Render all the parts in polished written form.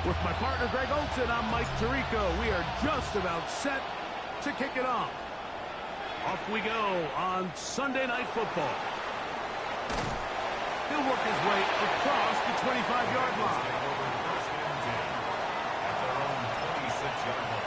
With my partner Greg Olson, I'm Mike Tirico. We are just about set to kick it off. Off we go on Sunday Night Football. He'll work his way across the 25-yard line. At their own 26-yard line.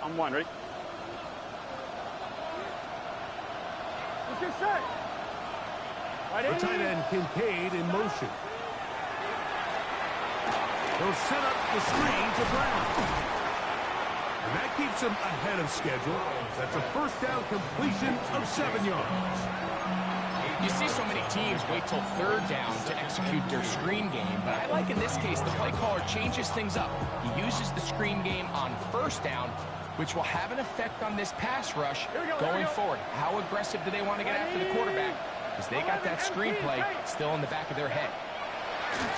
I'm one, ready? Let's get set. The tight end Kincaid in motion. He'll set up the screen to Brown. And that keeps him ahead of schedule. That's a first down completion of 7 yards. You see so many teams wait till third down to execute their screen game, but I like in this case the play caller changes things up. He uses the screen game on first down, which will have an effect on this pass rush going forward. How aggressive do they want to get after the quarterback? Because they got that screen play still in the back of their head.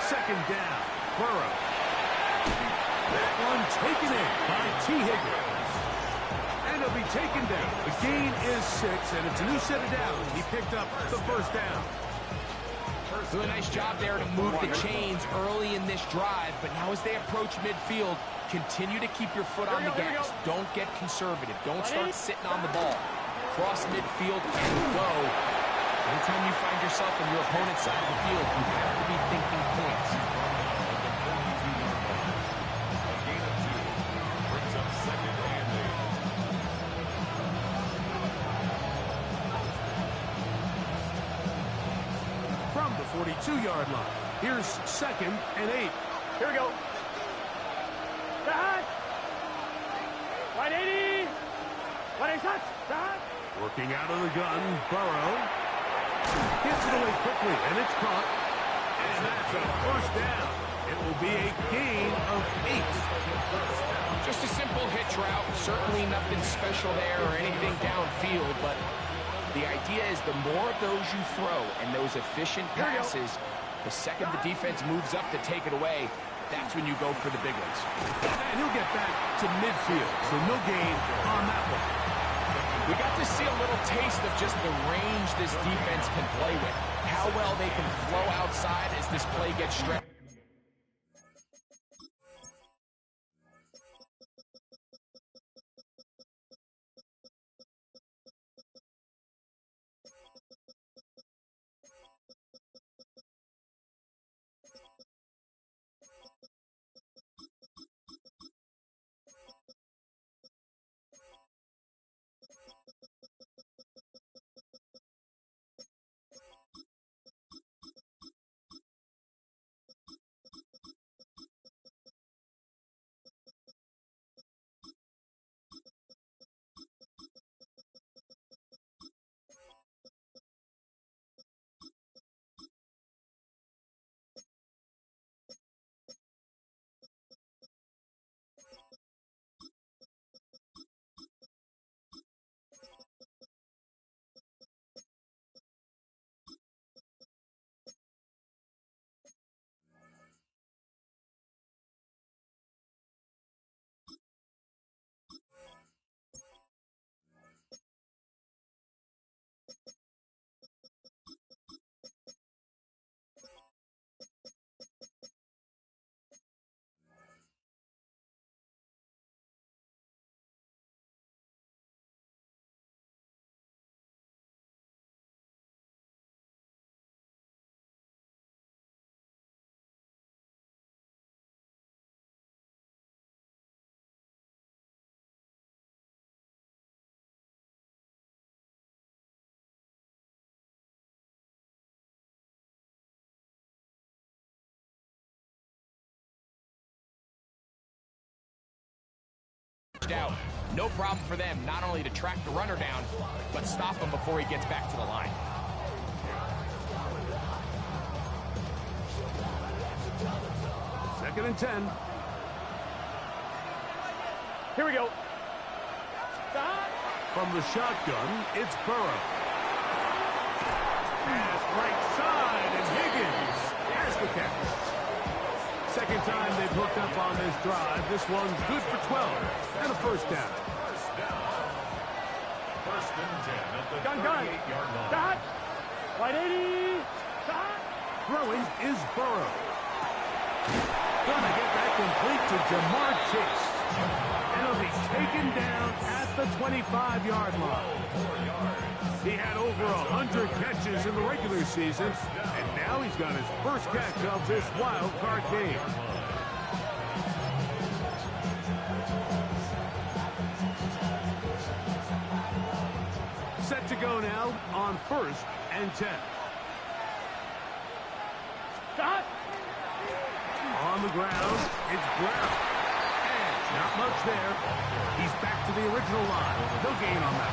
Second down, Burrow. That one taken in by T. Higgins. And he'll be taken down. The gain is 6, and it's a new set of downs. He picked up the first down. Doing a nice job there to move the chains early in this drive, but now as they approach midfield, continue to keep your foot on the gas. Don't get conservative. Don't start sitting on the ball. Cross midfield and go. Anytime you find yourself on your opponent's side of the field, you have to be thinking points. A gain of 2 brings up second and 8. From the 42-yard line, here's second and 8. Here we go. Back. 180. 180. Back. Working out of the gun, Burrow. Gets it away quickly, and it's caught. And that's a first down. It will be a gain of 8. Just a simple hitch route. Certainly nothing special there or anything downfield, but the idea is the more of those you throw and those efficient passes, the second the defense moves up to take it away, that's when you go for the big ones. And he'll get back to midfield, so no gain on that one. We got to see a little taste of just the range this defense can play with. How well they can flow outside as this play gets stretched. Out. No problem for them not only to track the runner down, but stop him before he gets back to the line. Second and 10. Here we go. From the shotgun, it's Burrow. Pass right side, and Higgins has the catch. Second time they've hooked up on this drive. This one's good for 12 and a first down. First and 10 at the Gun. 38-yard line. Dot. Right 80. Dot. Throwing is Burrow. Gonna get that complete to Jamar Chase. And he'll be taken down at the 25-yard line. He had over 100 catches in the regular season, and now he's got his first catch of this wild card game. Set to go now on first and 10. Dot. On the ground, it's Brown. And not much there. He's back to the original line. No gain on that.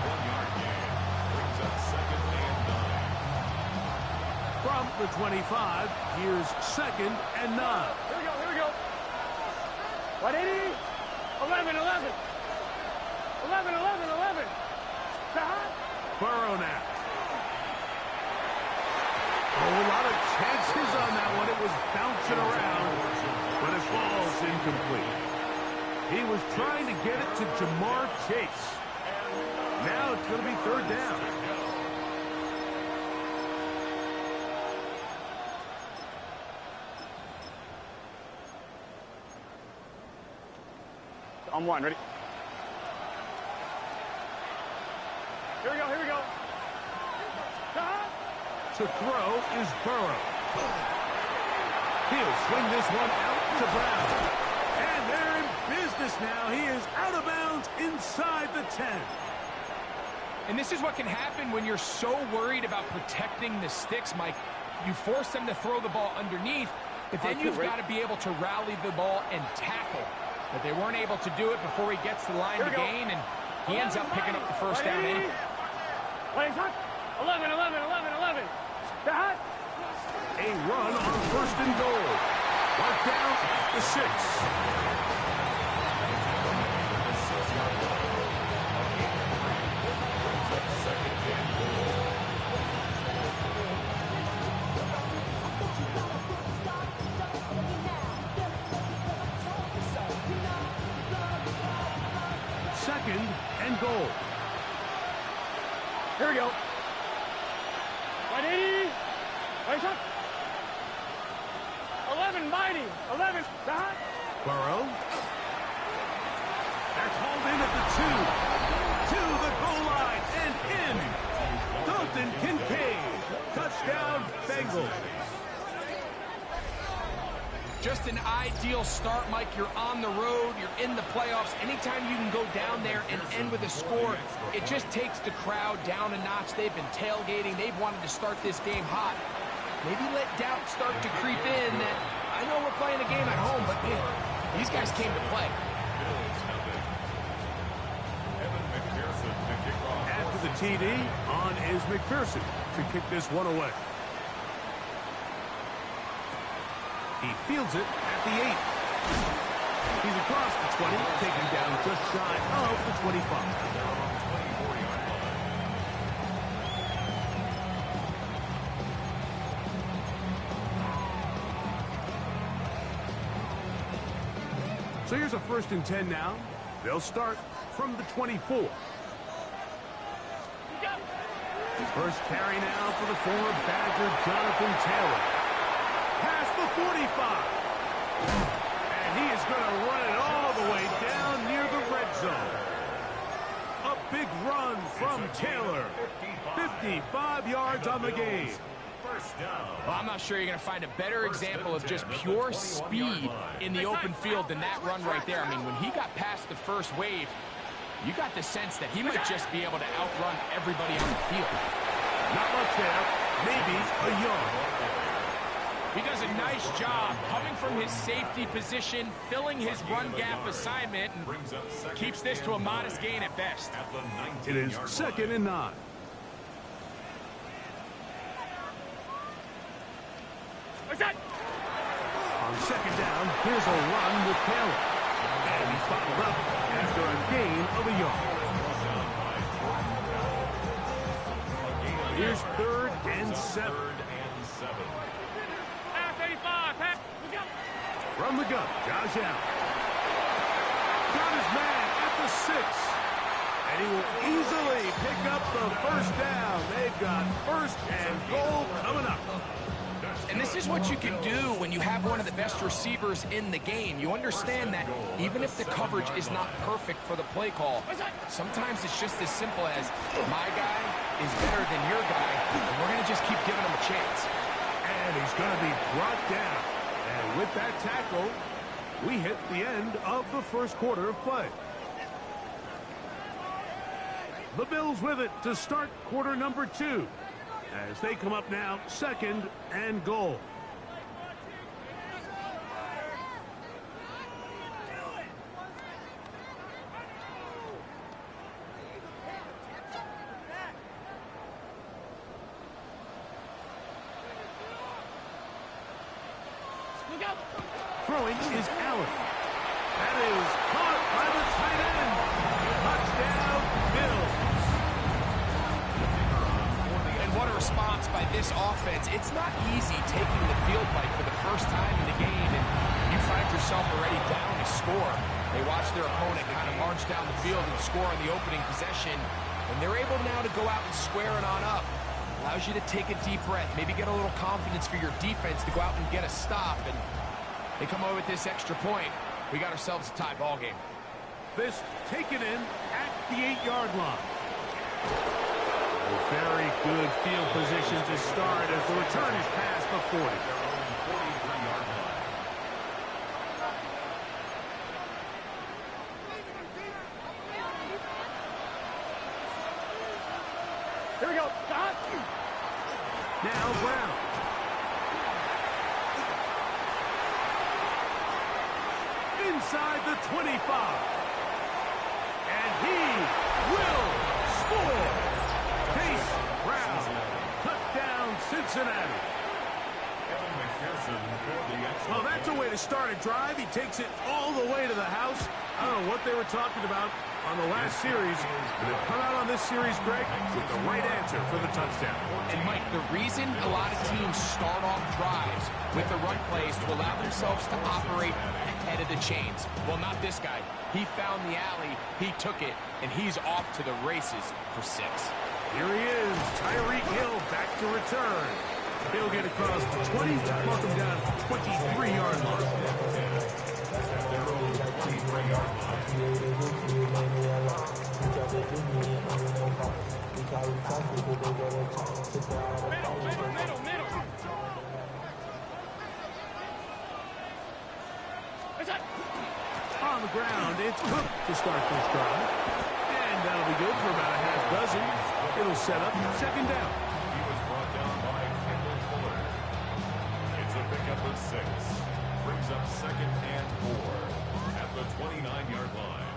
1-yard gain. Brings up second and 9. From the 25, here's second and 9. Here we go. 180. 11. 11. Dot. Burrow now. Oh, a lot of chances on that one. It was bouncing around, but it falls incomplete. He was trying to get it to Jamar Chase. Now it's going to be third down. On one. Ready? Here we go. Dot. To throw is Burrow. He'll swing this one out to Brown. And they're in business now. He is out of bounds inside the 10. And this is what can happen when you're so worried about protecting the sticks, Mike. You force them to throw the ball underneath, but then you've got to be able to rally the ball and tackle. But they weren't able to do it before he gets the line to gain, and he ends up picking up the first down anyway. 11. Dot. A run on first and goal. Marked down the 6. Second and goal. Here we go. 180. Right shot. 11 mighty. 11. Dot. Burrow. That's hauled in at the 2. To the goal line and in. Dalton Kincaid. Touchdown, Bengals. Just an ideal start, Mike. You're on the road. You're in the playoffs. Anytime you can go down there and end with a score, it just takes the crowd down a notch. They've been tailgating. They've wanted to start this game hot. Maybe let doubt start to creep in that I know we're playing a game at home, but man, these guys came to play. After the TD, on is McPherson to kick this one away. He fields it at the 8. He's across the 20, taken down just shy of the 25. So here's a first and 10 now. They'll start from the 24. First carry now for the former Badger Jonathan Taylor. Past the 45. And he is going to run it all the way down near the red zone. A big run from Taylor. 55 yards on the game. Well, I'm not sure you're going to find a better example of just pure speed in the open field than that run right there. I mean, when he got past the first wave, you got the sense that he might just be able to outrun everybody on the field. Not much there. Maybe a yard. He does a nice job coming from his safety position, filling his run gap assignment, and keeps this to a modest gain at best. It is second and 9. On second down, here's a run with Taylor. And he's bottled up after a gain of a yard. Here's 3rd and 7. Third and 7. 35, pass. From the gun, Josh Allen. Got his man at the 6. And he will easily pick up the first down. They've got 1st and goal coming up. And this is what you can do when you have one of the best receivers in the game. You understand that even if the coverage is not perfect for the play call, sometimes it's just as simple as my guy is better than your guy, and we're going to just keep giving him a chance. And he's going to be brought down. And with that tackle, we hit the end of the first quarter of play. The Bills with it to start quarter number 2. As they come up now, 2nd and goal. Throwing is Allen. That is caught by the tight end. Touchdown, Bills. And what a response by this offense. It's not easy taking the field bike for the first time in the game, and you find yourself already down to score. They watch their opponent kind of march down the field and score on the opening possession, and they're able now to go out and square it on up. Allows you to take a deep breath, maybe get a little confidence for your defense to go out and get a stop, and they come away with this extra point. We got ourselves a tie ball game. This taken in at the 8-yard line. A very good field position to start as the return is past the 40. Here we go. Now Brown. Inside the 25. And he will score. Chase Brown. Touchdown, Cincinnati. Well, that's a way to start a drive. He takes it all the way to the house. I don't know what they were talking about on the last series, but they've come out on this series, Greg, with the right answer for the touchdown. And, Mike, the reason a lot of teams start off drives with the run plays to allow themselves to operate ahead of the chains. Well, not this guy. He found the alley, he took it, and he's off to the races for 6. Here he is, Tyreek Hill back to return. He'll get across the 20, mark him down 23-yard line. Middle. On the ground, it's Cook to start this drive. And that'll be good for about a half dozen. It'll set up 2nd down. He was brought down by Kendall Fuller. It's a pickup of 6. Brings up 2nd and 4 at the 29-yard line.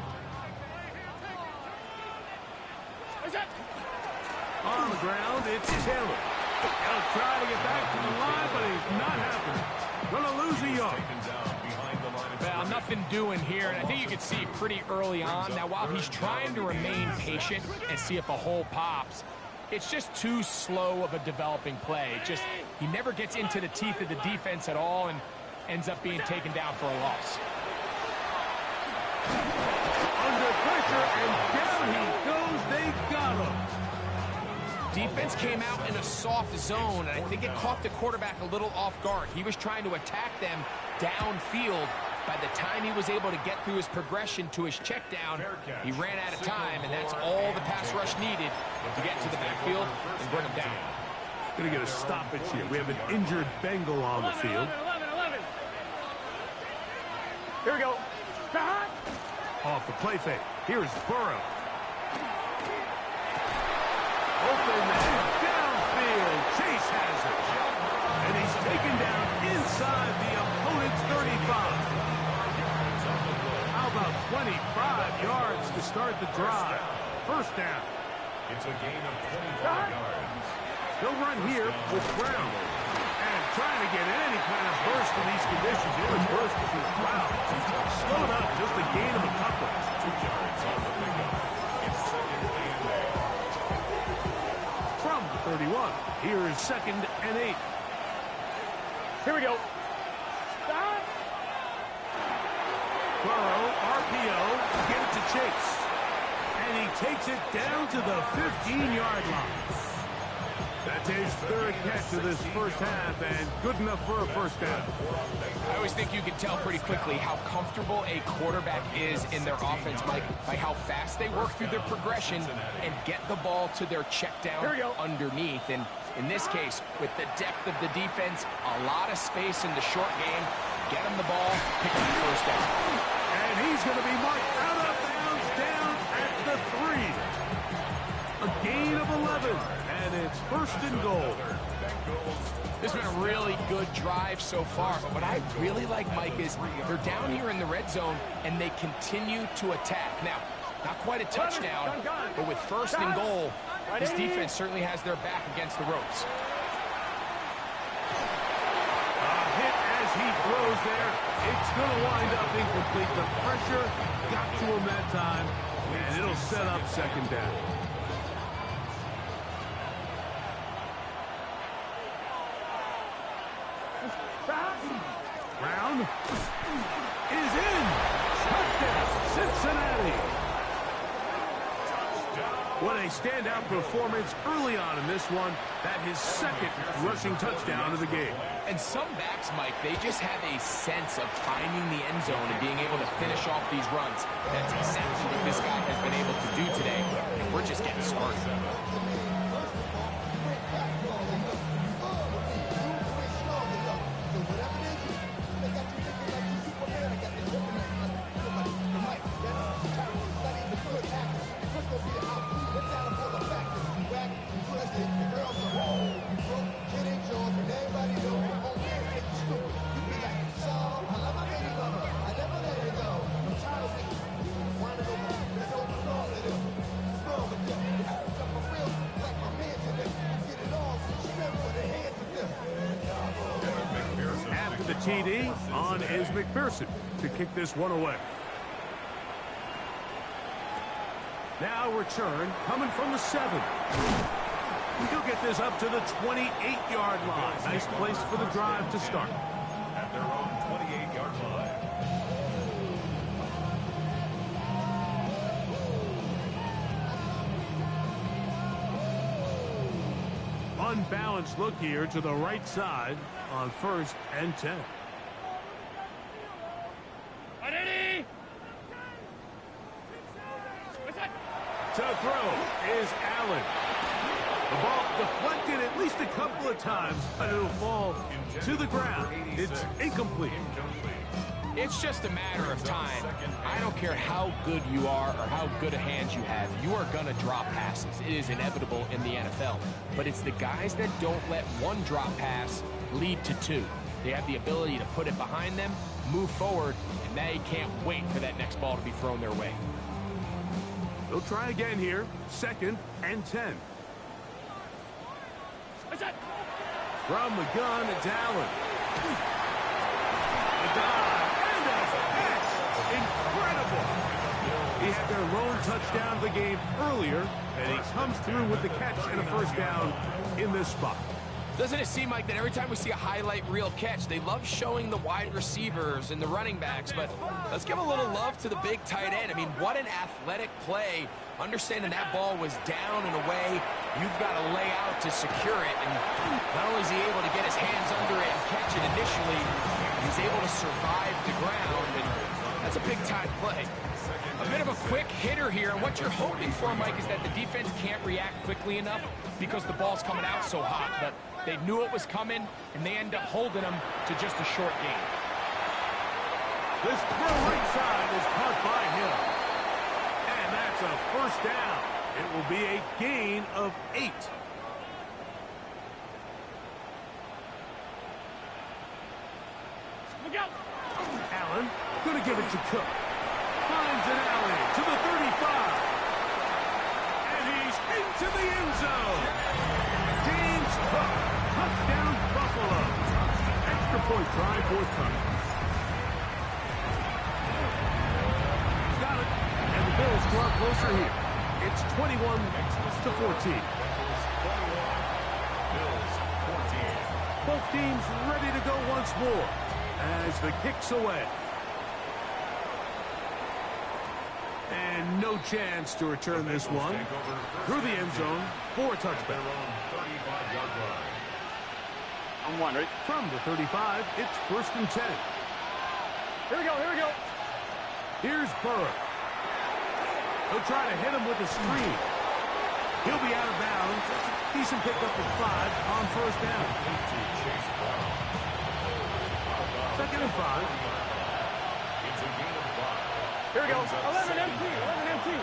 On the ground, it's Taylor. He'll try to get back to the line, but he's not happening. Gonna lose a yard. Taken down behind the line of Well, nothing doing here, and I think you can see pretty early on. Now, while he's trying to remain patient and see if a hole pops, it's just too slow of a developing play. He never gets into the teeth of the defense at all and ends up being taken down for a loss. Under pressure, and down he goes. They got him. Defense came out in a soft zone, and I think it caught the quarterback a little off guard. He was trying to attack them downfield. By the time he was able to get through his progression to his check down, he ran out of time, and that's all the pass rush needed to get to the backfield and bring him down. Gonna get a stoppage here. We have an injured Bengal on the field. 11. Here we go. Off the play fake. Here's Burrow. Open and downfield. Chase has it. And he's taken down inside the opponent's 35. How about 25 yards to start the drive? 1st down. It's a gain of 25 yards. He'll run here with Brown. And trying to get any kind of burst in these conditions. The only burst is his route. Slowed up, just a gain of a couple. 2 yards on the pickup. It's 2nd and 8. From the 31. Here's 2nd and 8. Here we go. Burrow, RPO, get it to Chase. And he takes it down to the 15-yard line. That's his 3rd catch of this first half, and good enough for a first down. I always think you can tell pretty quickly how comfortable a quarterback is in their offense, Mike, by how fast they work through their progression and get the ball to their check down underneath. And in this case, with the depth of the defense, a lot of space in the short game, get him the ball, pick up the first down. And he's going to be marked out of bounds down at the 3. A gain of 11, and it's 1st and goal. This has been a really good drive so far. But what I really like, Mike, is they're down here in the red zone, and they continue to attack. Now, not quite a touchdown, but with 1st and goal, this defense certainly has their back against the ropes. A hit as he throws there. It's going to wind up incomplete. The pressure got to him that time, and it'll set up 2nd down. Brown is in. Touchdown, Cincinnati. What a standout performance early on in this one. That his 2nd rushing touchdown of the game. And some backs, Mike, they just have a sense of finding the end zone and being able to finish off these runs. That's exactly what this guy has been able to do today. And we're just getting started. TD on is McPherson to kick this one away. Now return coming from the 7. He'll get this up to the 28-yard line. Nice place for the drive to start. At their own 28-yard line. Unbalanced look here to the right side on 1st and 10. To throw is Allen. The ball deflected at least a couple of times, but it'll fall to the ground. It's incomplete. It's just a matter of time. I don't care how good you are or how good a hand you have. You are going to drop passes. It is inevitable in the NFL. But it's the guys that don't let one drop pass lead to 2. They have the ability to put it behind them, move forward, and they can't wait for that next ball to be thrown their way. They'll try again here. 2nd and 10. From the gun, it's Allen. A dive and a catch. Incredible. He had their lone touchdown of the game earlier, and he comes through with the catch and a first down in this spot. Doesn't it seem like that every time we see a highlight reel catch, they love showing the wide receivers and the running backs, but let's give a little love to the big tight end. I mean, what an athletic play. Understanding that ball was down and away, you've got to lay out to secure it, and not only is he able to get his hands under it and catch it initially, he's able to survive the ground, and that's a big-time play. A bit of a quick hitter here, and what you're hoping for, Mike, is that the defense can't react quickly enough because the ball's coming out so hot, but they knew it was coming, and they end up holding them to just a short game. This throw right side is caught by him. And that's a first down. It will be a gain of 8. Look out! Allen going to give it to Cook. Finds an alley to the 35. And he's into the end zone. James Cook. Touchdown, Buffalo. Extra point try forthcoming. He's got it. And the Bills draw closer here. It's 21-14. Bills 14. Both teams ready to go once more as the kick's away. And no chance to return this one through the end zone for a touchback. On one, right? From the 35, it's 1st and 10. Here we go, here we go. Here's Burrow. He'll try to hit him with a screen. He'll be out of bounds. That's a decent pickup of 5 on 1st down. 2nd and 5. Here we go. 11 empty, 11 empty.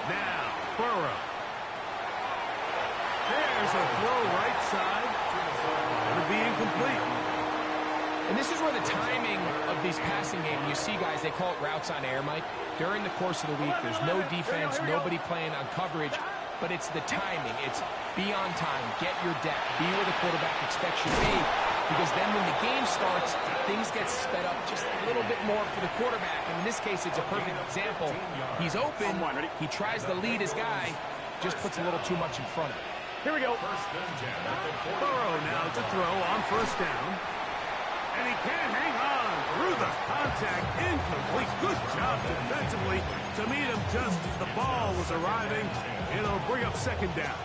Now, Burrow. There's a throw right side. It'll be incomplete. And this is where the timing of these passing games, you see guys, they call it routes on air, Mike. During the course of the week, there's no defense, nobody playing on coverage, but it's the timing. It's be on time, get your depth, be where the quarterback expects you to be, because then when the game starts, things get sped up just a little bit more for the quarterback. And in this case, it's a perfect example. He's open, he tries to lead his guy, just puts a little too much in front of him. Here we go. Burrow now to throw on 1st down. And he can't hang on through the contact. Incomplete. Good job defensively to meet him just as the ball was arriving. It'll bring up 2nd down.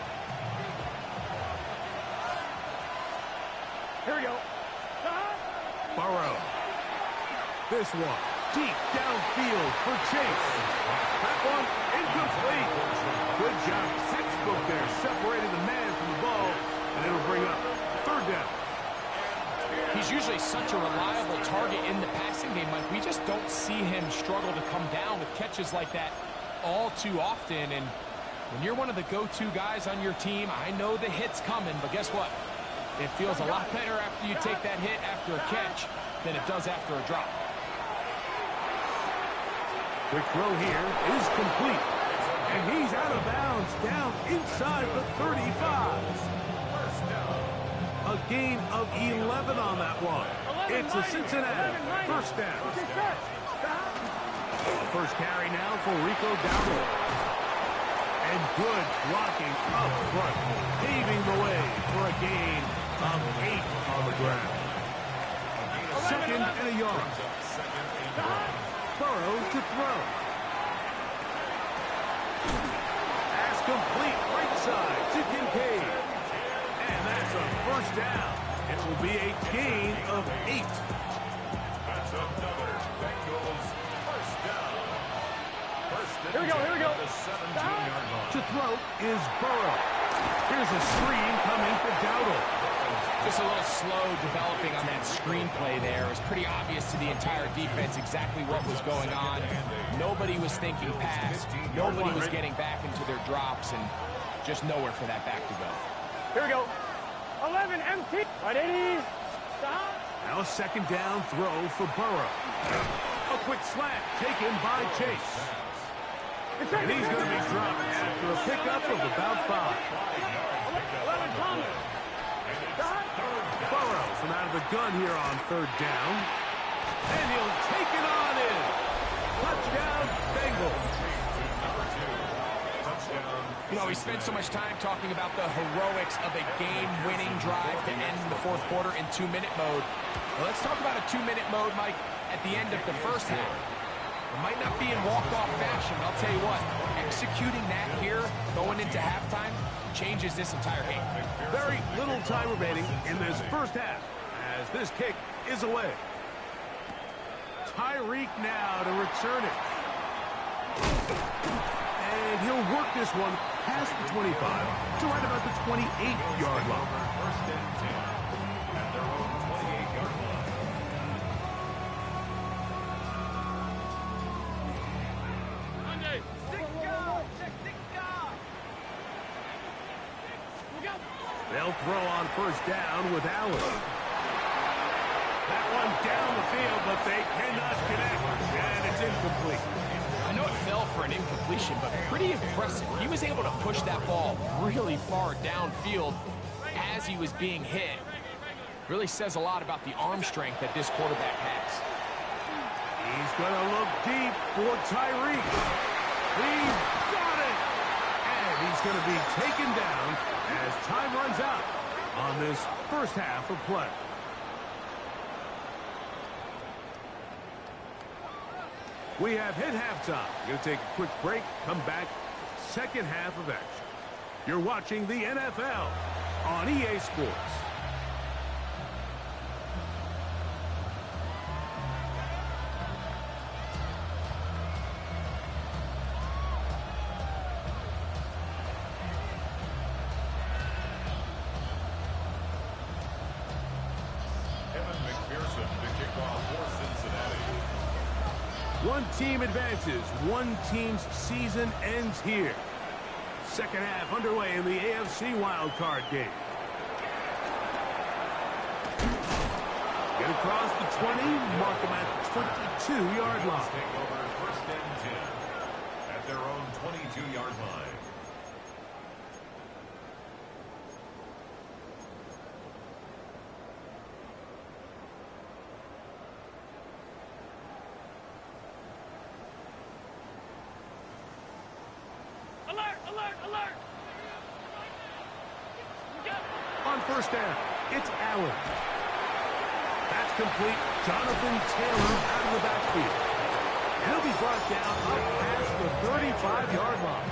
Here we go. Burrow. This one deep downfield for Chase. That one incomplete. Good job. Textbook there, separating the man from the ball, and it'll bring up 3rd down. He's usually such a reliable target in the passing game, Mike. We just don't see him struggle to come down with catches like that all too often. And when you're one of the go-to guys on your team, I know the hit's coming, but guess what? It feels a lot better after you take that hit after a catch than it does after a drop. Quick throw here is complete. And he's out of bounds down inside the 35. A gain of 11 on that one. It's a Cincinnati 1st down. First carry now for Rico Dowdle. And good blocking up front, paving the way for a gain of 8 on the ground. 2nd and a yard. Burrow to throw. Pass complete right side to Kincaid. And that's a 1st down. It will be a gain of 8. That's another Bengals 1st down. Here we go, here we go. The 17-yard line. To throw is Burrow. Here's a screen coming for Dowdle. Just a little slow developing on that screenplay there. It was pretty obvious to the entire defense exactly what was going on. Nobody was thinking pass. Nobody was getting back into their drops, and just nowhere for that back to go. Here we go. 11 empty. Right, 80. Stop. Now a 2nd down throw for Burrow. A quick slant taken by Chase. And he's going to be dropped after a pickup of about 5. 11 Thomas. Burrow from out of the gun here on 3rd down. And he'll take it on in. Touchdown, Bengals. You know, we spent so much time talking about the heroics of a game-winning drive to end the 4th quarter in 2-minute mode. Well, let's talk about a 2-minute mode, Mike, at the end of the 1st half. It might not be in walk-off fashion, but I'll tell you what, executing that here, going into halftime, changes this entire game. Very little time remaining in this 1st half as this kick is away. Tyreek now to return it. And he'll work this one past the 25 to right about the 28-yard line. 1st and 10 at their own 28-yard line. They'll throw on 1st down with Allen. That one down the field, but they cannot connect, and it's incomplete. I know it fell for an incompletion, but pretty impressive. He was able to push that ball really far downfield as he was being hit. Really says a lot about the arm strength that this quarterback has. He's going to look deep for Tyreek. He's got it. And he's going to be taken down as time runs out on this first half of play. We have hit halftime. We're going to take a quick break, come back, second half of action. You're watching the NFL on EA Sports. One team advances. One team's season ends here. Second half underway in the AFC wildcard game. Get across the 20, mark them at the 22-yard line. Take over first and 10 at their own 22-yard line. On first down, it's Allen. That's complete. Jonathan Taylor out of the backfield. He'll be brought down up past the 35-yard line.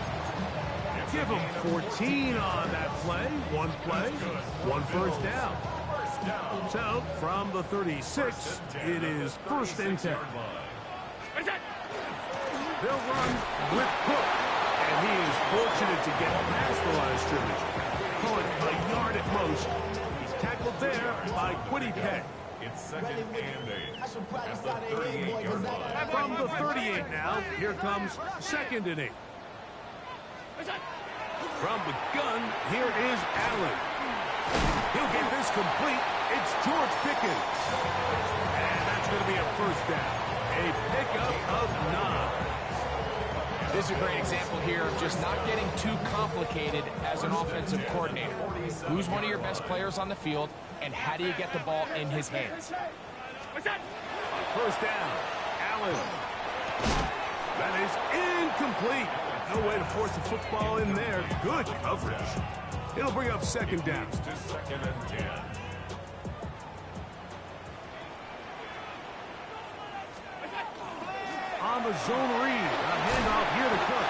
Give him 14 on that play. One first down. So, from the 36, it is first and 10. They'll run with Cook, and he is fortunate to get past the line of scrimmage. Call it a yard at most. He's tackled there by Quiddy Pay. It's second and 8 at the 38-yard line. From the 38 now, here comes second and 8. From the gun, here is Allen. He'll get this complete. It's George Pickens. And that's going to be a first down. A pickup of 9. This is a great example here of just not getting too complicated as an offensive coordinator. Who's one of your best players on the field, and how do you get the ball in his hands? On first down, Allen. That is incomplete. No way to force the football in there. Good coverage. It'll bring up second down. To second and 10. On the zone read, a handoff here to Cook.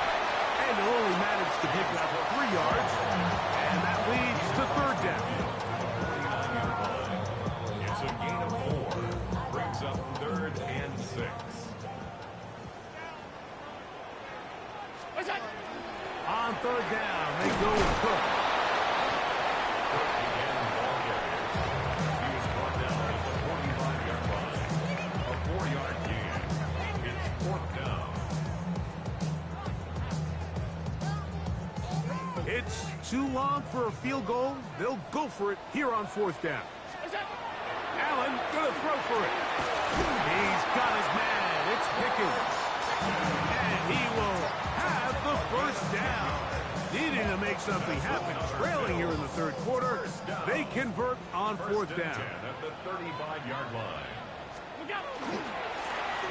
And they'll only manage to pick up 3 yards. And that leads to third down. It's a gain of 4. Brings up third and 6. On third down, they go with Cook. Again, ball carrier. He was brought down at the 45-yard line. A 4-yard gain. It's fourth down. It's too long for a field goal. They'll go for it here on fourth down. Allen gonna throw for it. He's got his man. It's Pickens. And he will have the first down. Needing to make something happen. Trailing here in the third quarter. They convert on fourth down. At the 35-yard line.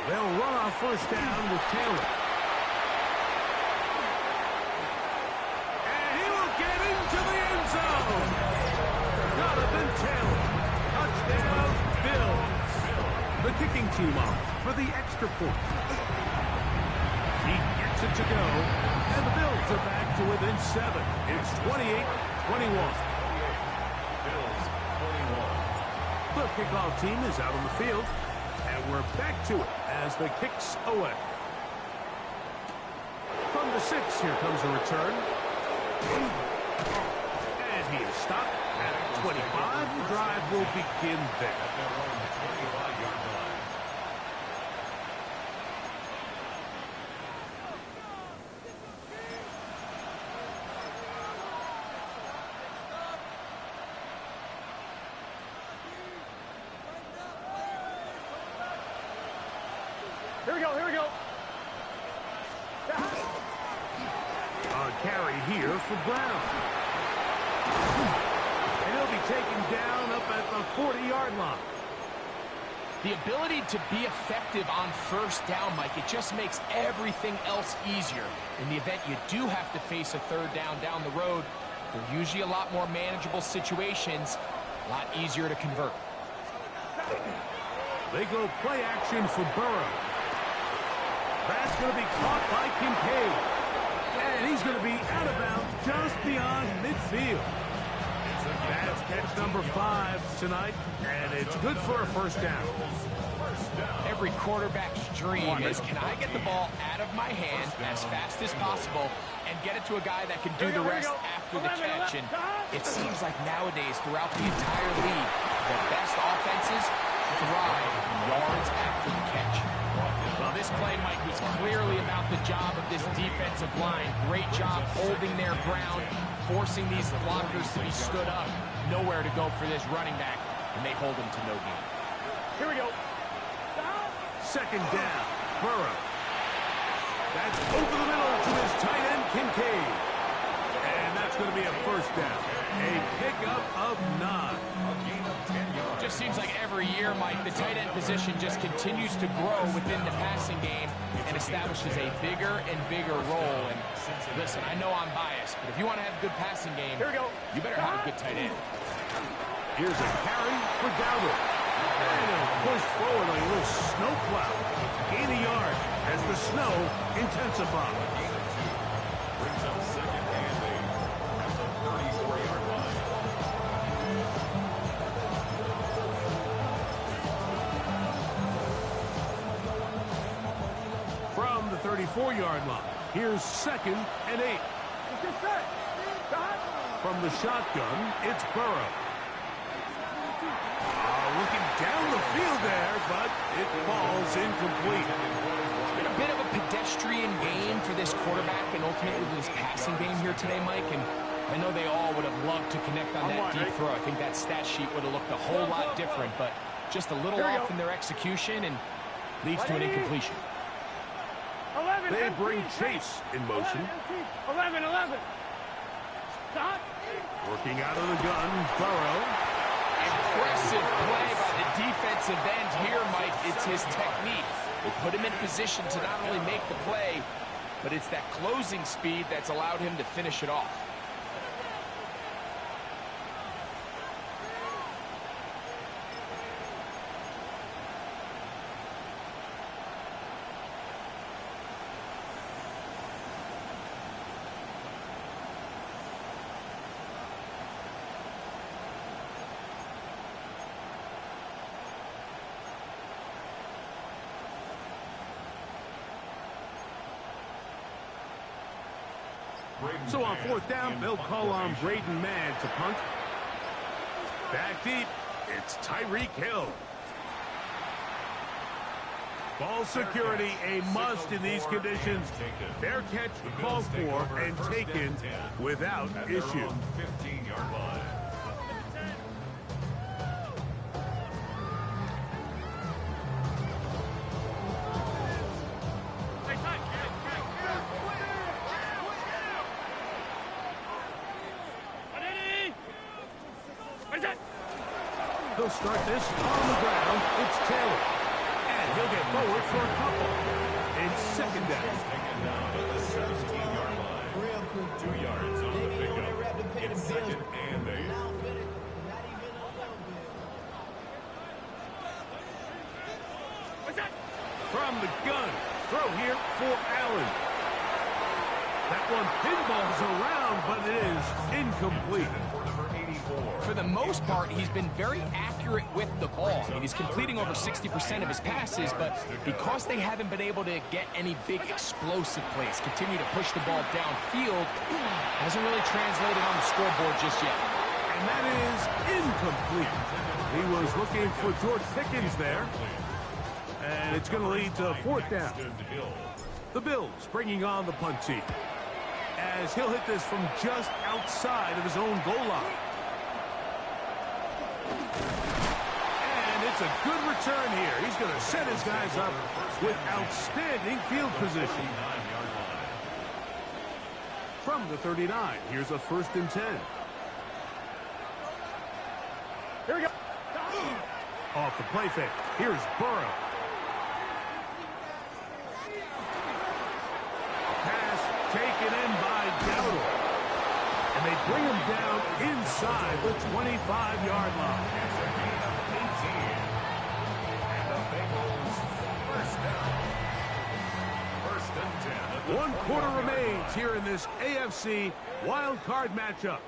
They'll run on first down with Taylor. And he will get into the end zone. Jonathan Taylor. Touchdown, Bills. The kicking team off for the extra point. He gets it to go. And the Bills are back to within 7. It's 28-21. Bills 21. The kickoff team is out on the field. And we're back to it as the kicks away. From the 6, here comes a return. And he is stopped at 25. The drive will begin there. At their own 25-yard line. Here we go. A carry here for Brown. And he'll be taken down up at the 40-yard line. The ability to be effective on first down, Mike, it just makes everything else easier. In the event you do have to face a third down down the road, they're usually a lot more manageable situations, a lot easier to convert. They go play action for Burrow. That's going to be caught by Kincaid. And he's going to be out of bounds just beyond midfield. That's catch number 5 tonight, and it's good for a first down. Every quarterback's dream is, can I get the ball out of my hand as fast as possible and get it to a guy that can do the rest after the catch? And it seems like nowadays, throughout the entire league, the best offenses thrive yards after the catch. Well, this play, Mike, was clearly about the job of this defensive line. Great job holding their ground, forcing these blockers to be stood up. Nowhere to go for this running back, and they hold him to no gain. Here we go. Second down, Burrow. That's over the middle to his tight end, Kincaid. And that's going to be a first down. A pickup of 9. Just seems like every year, Mike, the tight end position just continues to grow within the passing game and establishes a bigger and bigger role. And listen, I know I'm biased, but if you want to have a good passing game, you better have a good tight end. Here's a carry for Dowdle. And he'll push forward like a little snow plow. Gain a yard as the snow intensifies. Brings up second and 8 at the 34-yard line. From the 34-yard line, here's second and 8. From the shotgun, it's Burrow. Looking down the field there, but it falls incomplete. It's been a bit of a pedestrian game for this quarterback and ultimately this passing game here today, Mike. And I know they all would have loved to connect on that deep throw. I think that stat sheet would have looked a whole lot different, but just a little off in their execution and leads to an incompletion. They bring Chase in motion. 11. Stop. Working out of the gun, Burrow. Impressive play by the defensive end here, Mike. It's his technique. They put him in position to not only make the play, but it's that closing speed that's allowed him to finish it off. So on fourth down, they'll call on Braden Mann to punt. Back deep, it's Tyreek Hill. Ball security, a must in these conditions. Fair catch called for and taken without issue. 15-yard line. He'll start this on the ground. It's Taylor. And he'll get forward for a couple. It's second down. Taken down at the 17-yard line. 2 yards on the pickup. It's second and 8. From the gun. Throw here for Allen. That one pinballs around, but it is incomplete. For the most part, he's been very accurate with the ball. I mean, he's completing over 60% of his passes, but because they haven't been able to get any big explosive plays, continue to push the ball downfield, hasn't really translated on the scoreboard just yet. And that is incomplete. He was looking for George Pickens there. And it's going to lead to fourth down. The Bills bringing on the punt team, as he'll hit this from just outside of his own goal line. And it's a good return here. He's going to set his guys up with outstanding field position. From the 39, here's a 1st and 10. Here we go. Off the play fake. Here's Burrow. Pass taken in by Dowdle. And they bring him down inside the 25-yard line. It's a gain of 18. And the Bengals first down. First and 10. At the 1 quarter 21-yard remains line. here in this AFC wild card matchup.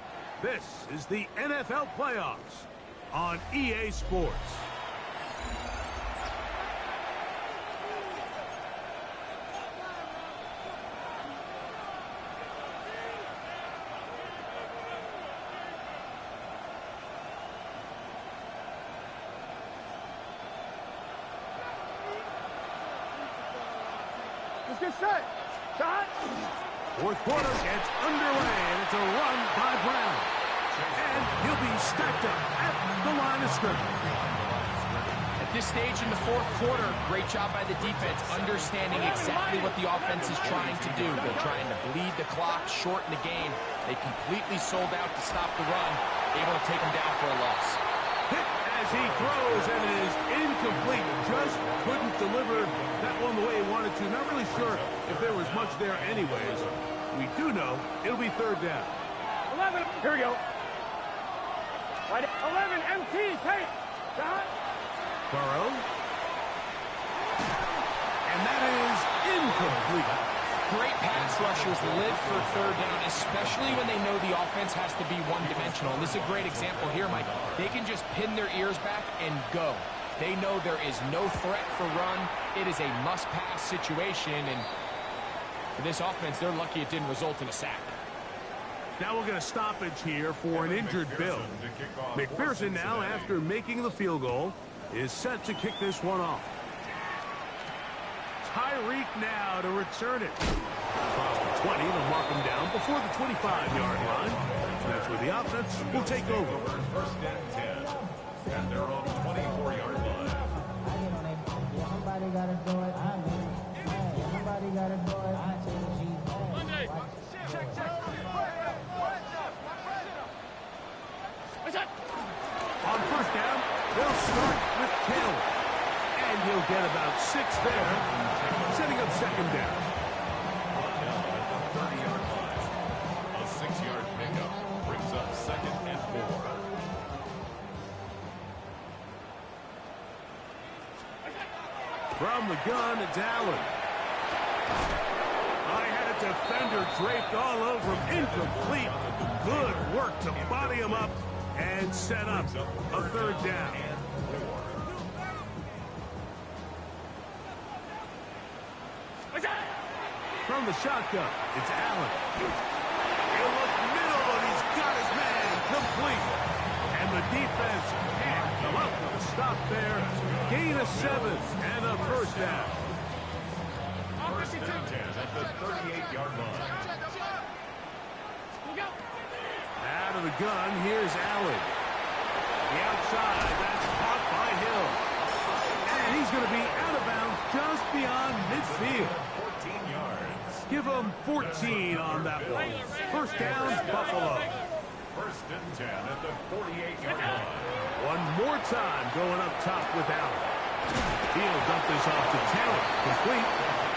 This is the NFL playoffs on EA Sports. Let's get set. Shot. Fourth quarter gets underway, and it's a run by Brown. And he'll be stacked up at the line of scrimmage. At this stage in the fourth quarter, great job by the defense, understanding exactly what the offense is trying to do. They're trying to bleed the clock, shorten the game. They completely sold out to stop the run, able to take them down for a loss. Hit as he throws, and it is incomplete. Just couldn't deliver that one the way he wanted to. Not really sure if there was much there anyways. We do know it'll be third down. 11. Here we go. Right. 11. MT. Take. Shot. Burrow. And that is incomplete. Great pass rushers live for third down, especially when they know the offense has to be one-dimensional. And this is a great example here, Mike. They can just pin their ears back and go. They know there is no threat for run. It is a must-pass situation, and for this offense, they're lucky it didn't result in a sack. Now we'll get a stoppage here for an injured Bill. McPherson now, after making the field goal, is set to kick this one off. Tyreek now to return it. Across the 20, they'll mark him down before the 25-yard line. That's where the offense will take over. First and 10. And their own 24-yard line. Somebody gotta do it. Somebody gotta do it. On first down, they'll start with Taylor. And he'll get about 6 there, setting up second down. Now at the 30-yard line. A 6-yard pickup brings up second and 4. From the gun, it's Allen. I had a defender draped all over him. Incomplete. Good work to body him up and set up a third down. From the shotgun, it's Allen. He'll look middle, but he's got his man complete. And the defense can't come up with a stop there. Gain of 7 and a first down. First and 10 at the 38-yard line. Out of the gun, here's Allen. The outside, that's caught by Hill. And he's going to be out of bounds just beyond midfield. 14 yards. Give him 14 on that one. First down, Buffalo. First and 10 at the 48-yard line. One more time going up top with Allen. He'll dump this off to Taylor. Complete.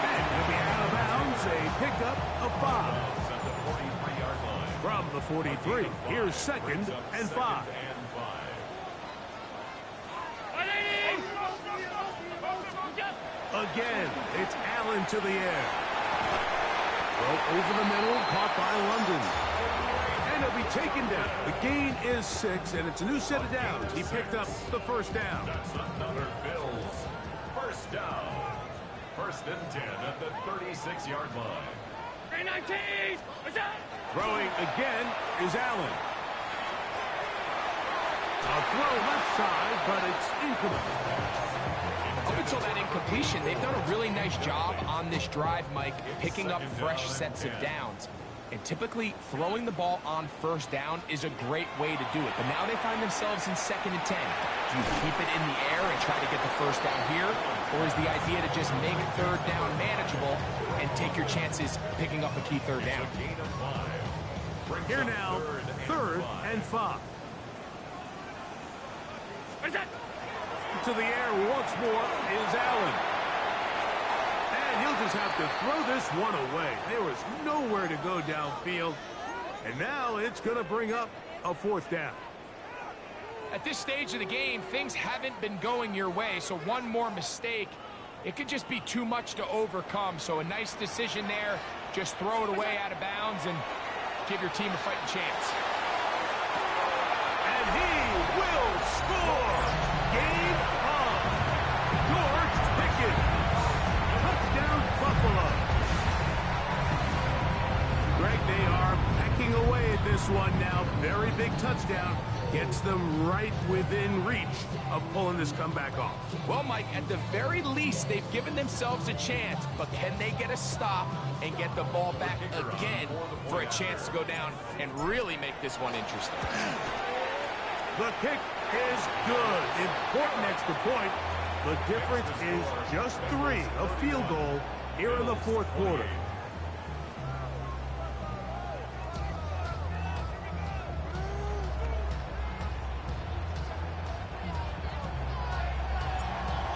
And he'll be out of bounds. A pickup of 5. At the 43-yard line. From the 43, here's second and 5. Again, it's Allen to the air. Well, over the middle, caught by London. And he'll be taken down. The gain is 6, and it's a new set of downs. He picked up the first down. That's another Bills. First down. First and 10 at the 36-yard line. Throwing again is Allen. A throw left side, but it's incomplete. Up until that incompletion, they've done a really nice job on this drive, Mike, picking up fresh sets of downs. And typically, throwing the ball on first down is a great way to do it. But now they find themselves in second and 10. Do you keep it in the air and try to get the first down here? Or is the idea to just make third down manageable and take your chances picking up a key third down? Gain of 5. Here now, third and 5. to the air once more is Allen. And he'll just have to throw this one away. There was nowhere to go downfield. And now it's going to bring up a 4th down. At this stage of the game, things haven't been going your way, so one more mistake, it could just be too much to overcome. So a nice decision there. Just throw it away out of bounds and give your team a fighting chance. And he will score! Game on! George Pickens! Touchdown, Buffalo! Greg, they are pecking away at this one now. Very big touchdown. Gets them right within reach of pulling this comeback off. Well, Mike, at the very least, they've given themselves a chance, but can they get a stop and get the ball back again for a chance to go down and really make this one interesting? The kick is good. Important extra point. The difference is just 3, a field goal here in the 4th quarter.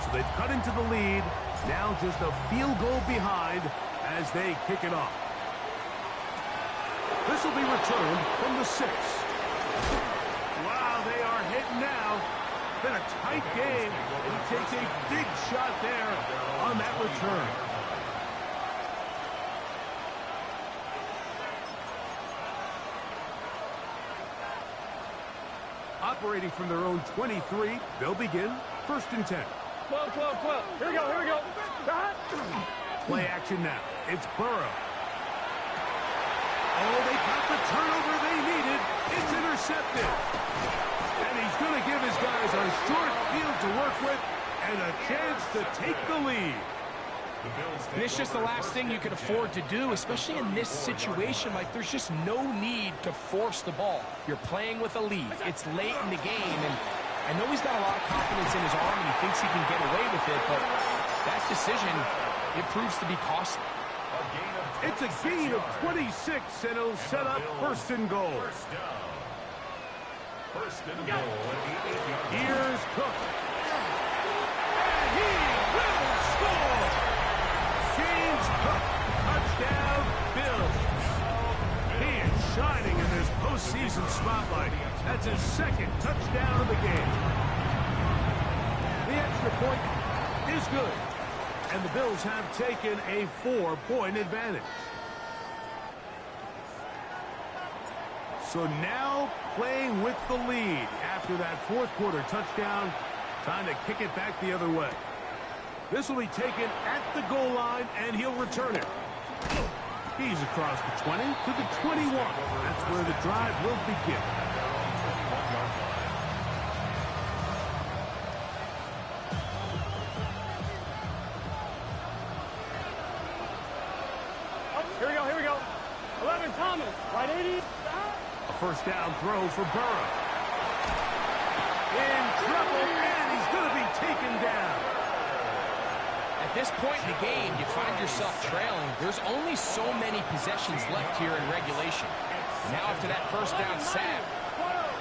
So they've cut into the lead. Now just a field goal behind as they kick it off. This will be returned from the 6. Wow, they are hitting now. Been a tight game, and he takes a big shot there on that return. Operating from their own 23, they'll begin 1st and 10. 12. Here we go. Stop. Play action now. It's Burrow. Oh, they got the turnover they needed. It's intercepted. And he's going to give his guys a short field to work with and a chance to take the lead. And it's just the last thing you can afford to do, especially in this situation. Like, there's just no need to force the ball. You're playing with a lead. It's late in the game, and I know he's got a lot of confidence in his arm, and he thinks he can get away with it, but that decision, it proves to be costly. It's a gain of 26, and it'll set up 1st and goal. First and goal at the 8-yard line. Here's Cook. And he will score! James Cook, touchdown, Bills. He is shining in this postseason spotlight. That's his 2nd touchdown of the game. The extra point is good. And the Bills have taken a 4-point advantage. So now playing with the lead after that 4th quarter touchdown. Time to kick it back the other way. This will be taken at the goal line, and he'll return it. He's across the 20 to the 21. That's where the drive will begin. Here we go. 11, Thomas. Right 80. A 1st down throw for Burrow. In trouble, and he's going to be taken down. At this point in the game, you find yourself trailing. There's only so many possessions left here in regulation. And now after that 1st down sack,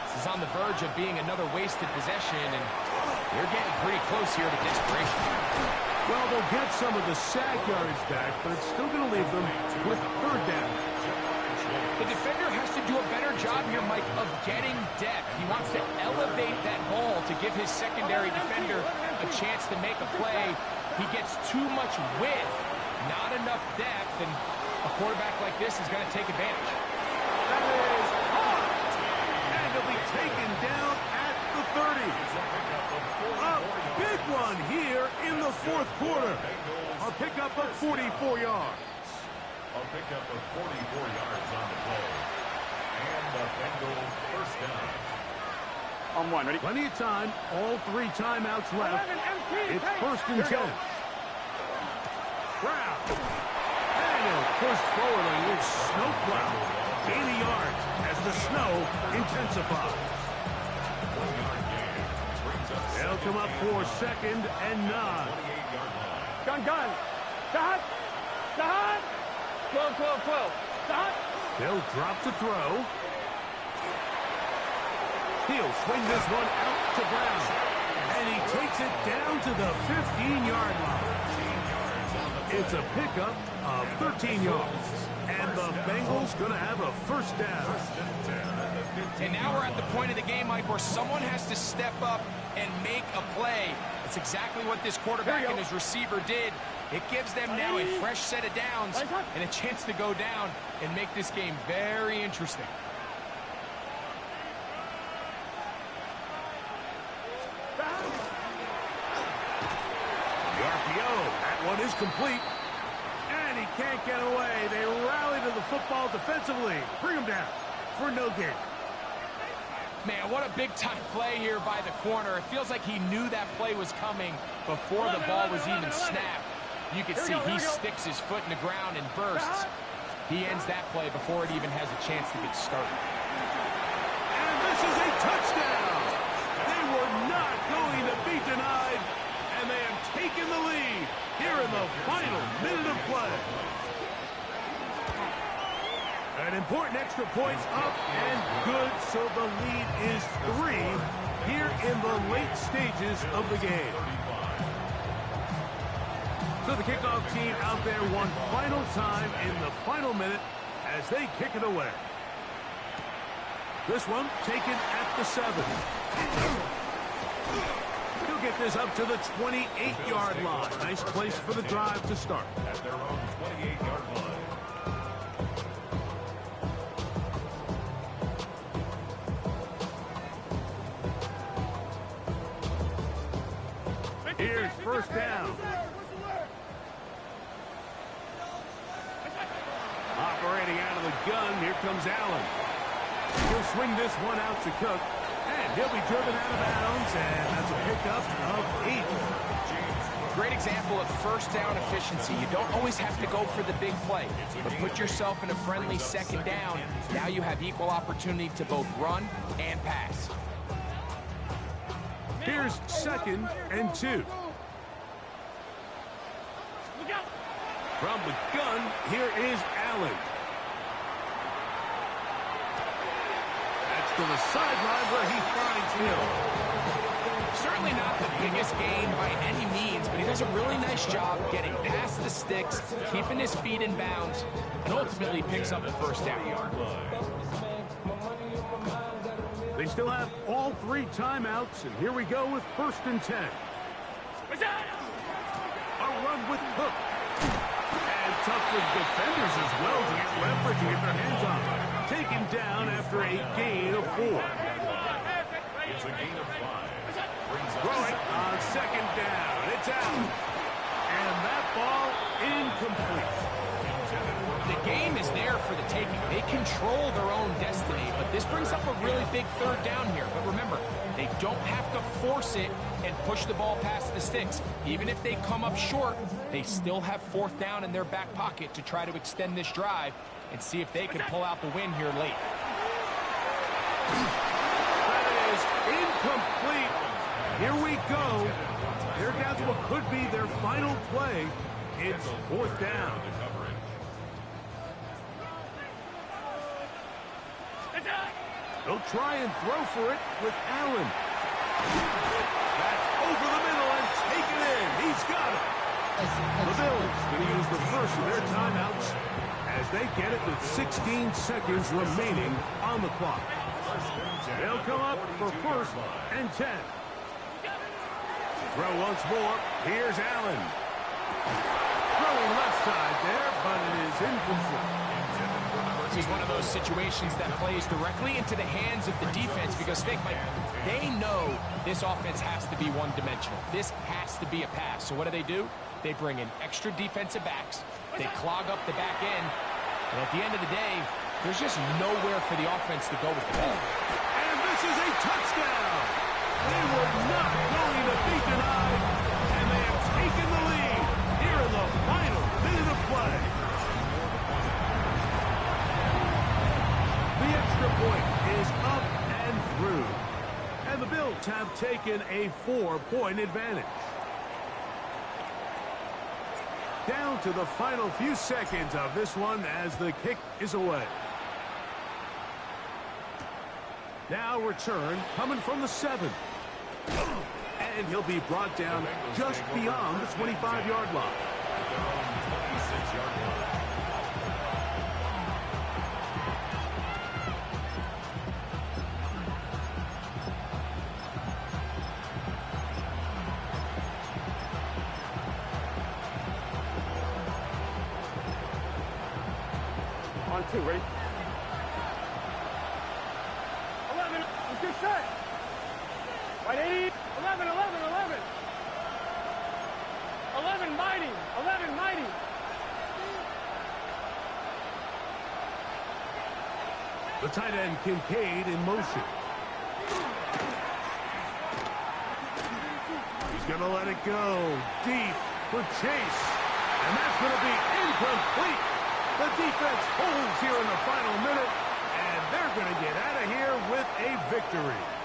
this is on the verge of being another wasted possession, and they're getting pretty close here to desperation. Well, they'll get some of the sack yards back, but it's still going to leave them with 3rd down. The defender has to do a better job here, Mike, of getting depth. He wants to elevate that ball to give his secondary defender a chance to make a play. He gets too much width, not enough depth, and a quarterback like this is going to take advantage. That is hot, and he'll be taken down at the 30. A big one here in the 4th quarter. A pickup of 44 yards. A pickup of 44 yards on the play. And the Bengals 1st down. On 1, ready? Plenty of time. All 3 timeouts left. 11, empty. It's Hey, 1st and 10. here we go. Brown. And he'll push forward a little snow plow. 80 yards as the snow intensifies. 1-yard gain. Brings up They'll come up for 2nd and 9. 28-yard line. Gun. Stop. 12. Stop. They'll drop to throw. He'll swing this one out to Brown. And he takes it down to the 15-yard line. It's a pickup of 13 yards. And the Bengals going to have a first down. And now we're at the point of the game, Mike, where someone has to step up and make a play. That's exactly what this quarterback and his receiver did. It gives them now a fresh set of downs and a chance to go down and make this game very interesting. The RPO, that one is complete. And he can't get away. They rally to the football defensively. Bring him down for no gain. Man, what a big-time play here by the corner. It feels like he knew that play was coming before the ball was even snapped. You can see he sticks his foot in the ground and bursts. He ends that play before it even has a chance to get started. And this is a touchdown. They were not going to be denied, and they have taken the lead here in the final minute of play. An important extra points up and good, so the lead is 3 here in the late stages of the game. So the kickoff team out there one final time in the final minute as they kick it away. This one taken at the 7. He'll get this up to the 28-yard line. Nice place for the drive to start. At their own 28-yard line. Here's first down. Operating out of the gun, here comes Allen. He'll swing this one out to Cook, and he'll be driven out of bounds, and that's a pickup of 8. Great example of first down efficiency. You don't always have to go for the big play, but put yourself in a friendly second down. Now you have equal opportunity to both run and pass. Here's 2nd and 2. From the gun, here is Allen. That's to the sideline where he finds Hill. Certainly not the biggest gain by any means, but he does a really nice job getting past the sticks, keeping his feet in bounds, and ultimately picks up the first down. They still have all 3 timeouts, and here we go with 1st and 10. A run with Cook. And tough for defenders as well to get leverage and get their hands on him. Taken down after a gain of 4. It's a gain of 5. Throwing on 2nd down. It's out. And that ball incomplete. The game is there for the taking. They control their own destiny, but this brings up a really big 3rd down here. But remember, they don't have to force it and push the ball past the sticks. Even if they come up short, they still have 4th down in their back pocket to try to extend this drive and see if they can pull out the win here late. That is incomplete. Here we go. They're down to what could be their final play. It's 4th down. They'll try and throw for it with Allen. That's over the middle and taken in. He's got it. The Bills going to use the first of their timeouts as they get it with 16 seconds remaining on the clock. They'll come up for 1st and 10. Throw once more. Here's Allen. Throwing left side there, but it is incomplete. This is one of those situations that plays directly into the hands of the defense because think, Mike, they know this offense has to be one-dimensional. This has to be a pass. So what do? They bring in extra defensive backs. They clog up the back end. And at the end of the day, there's just nowhere for the offense to go with the ball. And this is a touchdown. They were not going to be denied, and they have taken the lead here in the final minute of play. The extra point is up and through. And the Bills have taken a 4-point advantage. Down to the final few seconds of this one as the kick is away. Now return coming from the 7. And And he'll be brought down just beyond the 25-yard line. At their own 26-yard line. On 2, ready? 11, let's get set. Right 80, 11, 11, 11. 11 mighty, 11 mighty. The tight end, Kincaid, in motion. He's going to let it go deep for Chase. And that's going to be incomplete. The defense holds here in the final minute, and they're going to get out of here with a victory.